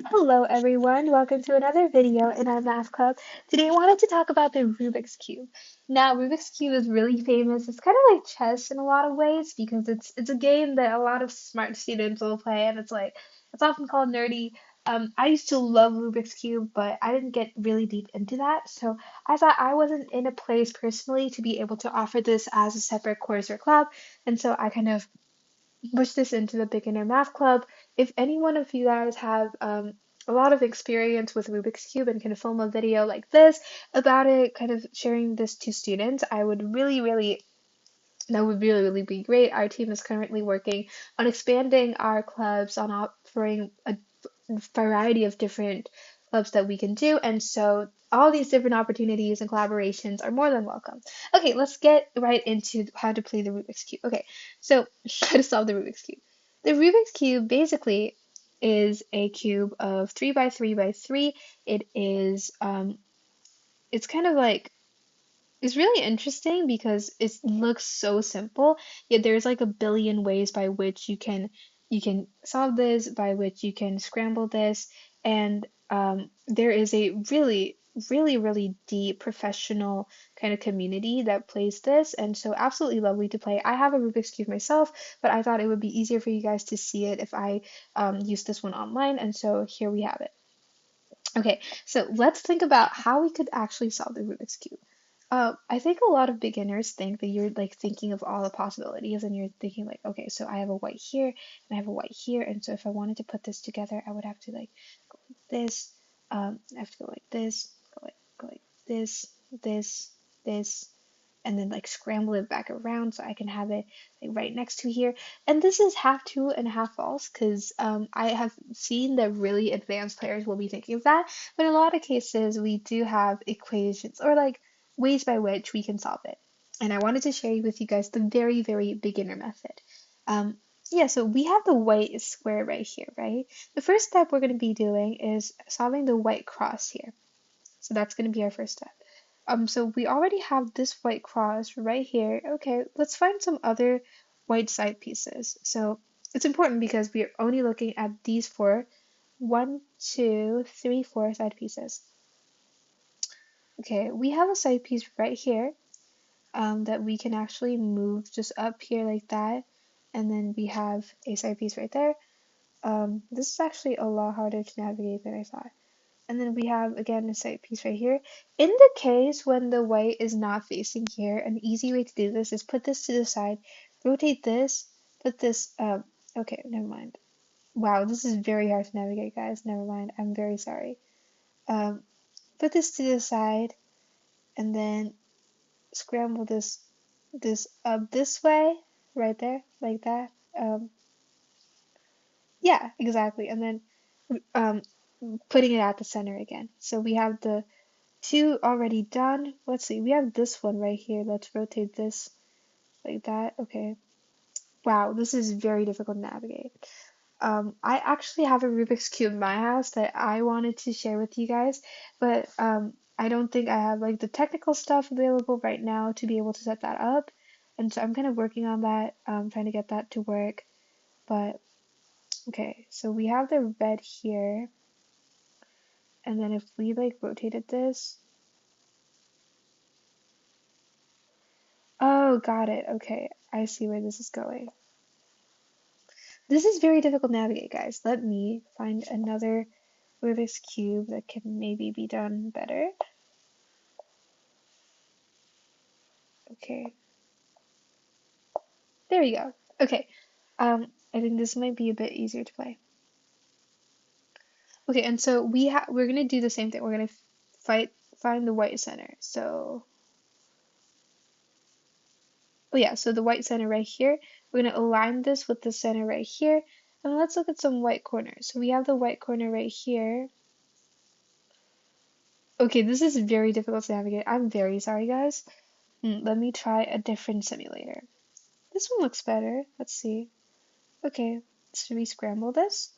Hello everyone, welcome to another video in our math club. Today I wanted to talk about the Rubik's Cube. Now, Rubik's Cube is really famous. It's kind of like chess in a lot of ways because it's a game that a lot of smart students will play and it's often called nerdy. I used to love Rubik's Cube, but I didn't get really deep into that. So I thought I wasn't in a place personally to be able to offer this as a separate course or club. And so I kind of push this into the beginner math club. If any one of you guys have a lot of experience with Rubik's Cube and can film a video like this about it, kind of sharing this to students, I would that would really be great. Our team is currently working on expanding our clubs, on offering a variety of different clubs that we can do. And so all these different opportunities and collaborations are more than welcome. Okay, let's get right into how to play the Rubik's Cube. Okay, so how to solve the Rubik's Cube. The Rubik's Cube basically is a cube of 3 by 3 by 3. It's kind of like it's really interesting because it looks so simple, yet there's like a billion ways by which you can solve this, by which you can scramble this, and there is a really deep professional kind of community that plays this, and so absolutely lovely to play. I have a Rubik's Cube myself, but I thought it would be easier for you guys to see it if I use this one online, and so here we have it. Okay, so let's think about how we could actually solve the Rubik's Cube. I think a lot of beginners think that you're like thinking of all the possibilities and you're thinking like, okay, so I have a white here and I have a white here, and so if I wanted to put this together, I would have to like go like this, I have to go like this, go like this, this, and then like scramble it back around so I can have it like right next to here. And this is half true and half false because I have seen that really advanced players will be thinking of that, but in a lot of cases we do have equations or like ways by which we can solve it. And I wanted to share with you guys the very beginner method. Um, yeah, so we have the white square right here, right? The first step we're going to be doing is solving the white cross here. So that's going to be our first step. So we already have this white cross right here. Okay, let's find some other white side pieces. So it's important because we are only looking at these four, one, two, three, four side pieces. Okay, we have a side piece right here that we can actually move just up here like that. And then we have a side piece right there. This is actually a lot harder to navigate than I thought. And then we have again a side piece right here. In the case when the white is not facing here, an easy way to do this is put this to the side, rotate this, put this, okay, never mind. Wow, this is very hard to navigate, guys. Never mind. I'm very sorry. Um, put this to the side and then scramble this up this way, right there, like that. Yeah, exactly. And then um, putting it at the center again. So we have the two already done. Let's see, we have this one right here. Let's rotate this like that. Okay. Wow, this is very difficult to navigate. I actually have a Rubik's Cube in my house that I wanted to share with you guys, but I don't think I have like the technical stuff available right now to be able to set that up. And so I'm kind of working on that, trying to get that to work. But okay, so we have the red here, and then if we like rotated this, oh, got it. Okay, I see where this is going. This is very difficult to navigate, guys. Let me find another Rubik's Cube that can maybe be done better. Okay, there we go. Okay, I think this might be a bit easier to play. Okay, and so we're gonna do the same thing. We're gonna find the white center. So, oh yeah, so the white center right here. We're gonna align this with the center right here, and let's look at some white corners. So we have the white corner right here. Okay, this is very difficult to navigate. I'm very sorry, guys. Let me try a different simulator. This one looks better. Let's see. Okay, should we scramble this?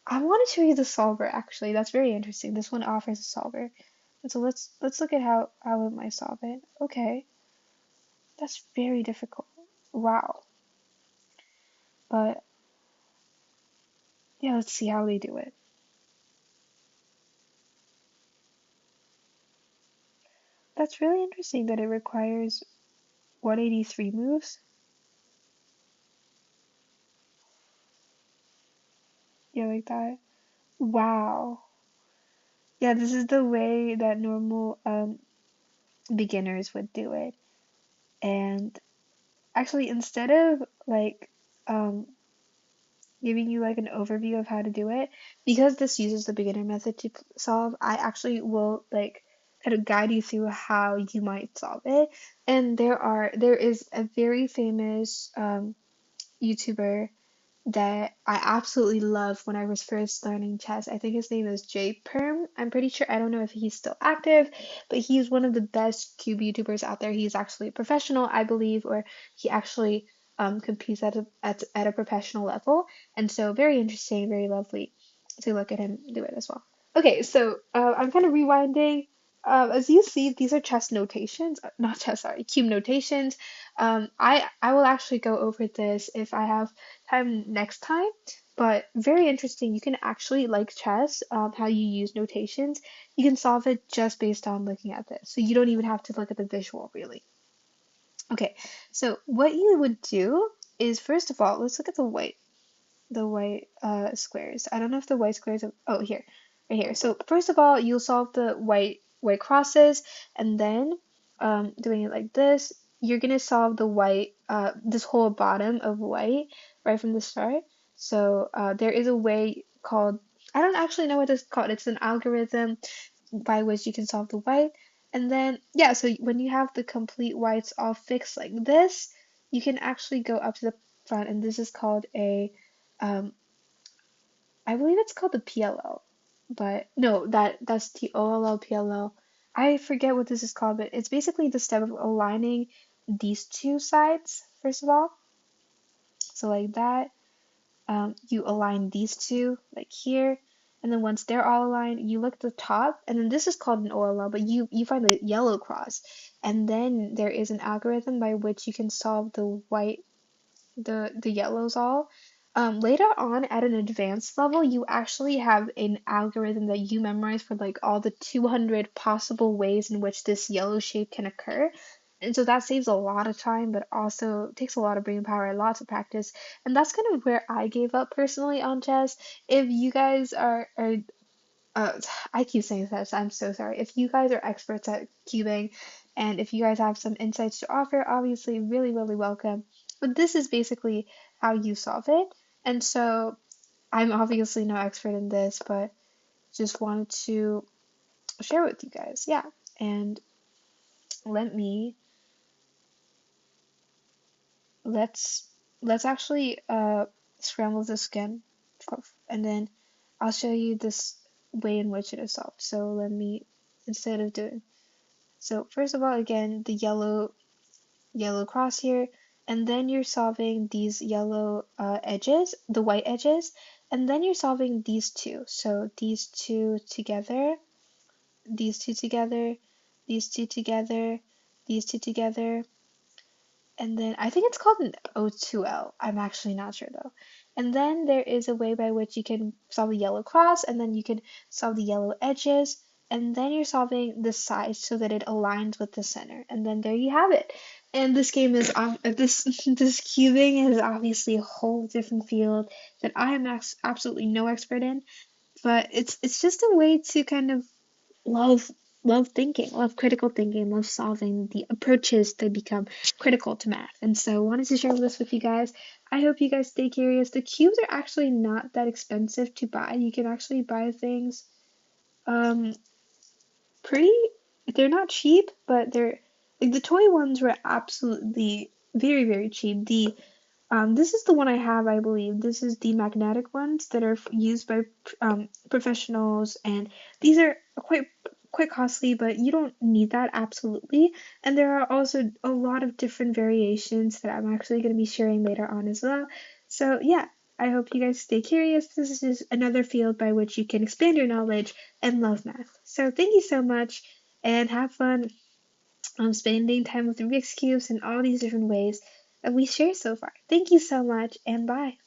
I want to show you the solver actually. That's very interesting. This one offers a solver. And so let's look at how it might solve it. Okay, that's very difficult. Wow. But yeah, let's see how they do it. that's really interesting that it requires 183 moves. Yeah, like that. Wow. Yeah, this is the way that normal beginners would do it. And actually, instead of like um giving you like an overview of how to do it, because this uses the beginner method to solve, I actually will like kind of guide you through how you might solve it. And there is a very famous YouTuber that I absolutely loved when I was first learning chess. I think his name is J Perm. I'm pretty sure. I don't know if he's still active, but he's one of the best cube YouTubers out there. He's actually a professional, I believe, or he actually competes at a professional level. And so very interesting, very lovely to look at him do it as well. Okay, so I'm kind of rewinding. As you see, these are chess notations, not chess, sorry, cube notations. I will actually go over this if I have time next time. But very interesting. You can actually, like chess, how you use notations, you can solve it just based on looking at this. So you don't even have to look at the visual, really. Okay, so what you would do is, first of all, let's look at the white squares. I don't know if the white squares are, oh, here, right here. So first of all, you'll solve the white crosses, and then doing it like this, you're gonna solve the white this whole bottom of white right from the start. So there is a way called, I don't actually know what it's called. It's an algorithm by which you can solve the white. And then yeah, so when you have the complete whites all fixed like this, you can actually go up to the front, and this is called a um, I believe it's called the PLL, but no, that's the OLL PLL. I forget what this is called, but it's basically the step of aligning these two sides, first of all. So like that, you align these two like here, and then once they're all aligned, you look at the top, and then this is called an OLL, but you find the yellow cross, and then there is an algorithm by which you can solve the yellows all. Later on at an advanced level, you actually have an algorithm that you memorize for like all the 200 possible ways in which this yellow shape can occur. And so that saves a lot of time, but also takes a lot of brain power, lots of practice. And that's kind of where I gave up personally on chess. If you guys are I keep saying this, I'm so sorry. If you guys are experts at cubing and if you guys have some insights to offer, obviously, really, really welcome. But this is basically how you solve it. And so I'm obviously no expert in this, but just wanted to share with you guys. Yeah. And let me, let's, let's actually scramble this again. And then I'll show you this way in which it is solved. So let me, instead of doing, so first of all, again, the yellow cross here, and then you're solving these yellow edges, the white edges, and then you're solving these two. So these two together, these two together, these two together, these two together, and then I think it's called an O2L. I'm actually not sure though. And then there is a way by which you can solve the yellow cross, and then you can solve the yellow edges, and then you're solving the sides so that it aligns with the center. And then there you have it. And this game is this this cubing is obviously a whole different field that I am absolutely no expert in, but it's just a way to kind of love love thinking, love critical thinking, love solving the approaches that become critical to math. And so I wanted to share this with you guys. I hope you guys stay curious. The cubes are actually not that expensive to buy. You can actually buy things um pretty, they're not cheap, but they're like the toy ones were absolutely very, very cheap. This is the one I have, I believe. This is the magnetic ones that are used by professionals, and these are quite costly, but you don't need that absolutely. And there are also a lot of different variations that I'm actually going to be sharing later on as well. So yeah, I hope you guys stay curious. This is just another field by which you can expand your knowledge and love math. So thank you so much, and have fun spending time with Rubik's Cubes in all these different ways that we share so far. Thank you so much, and bye.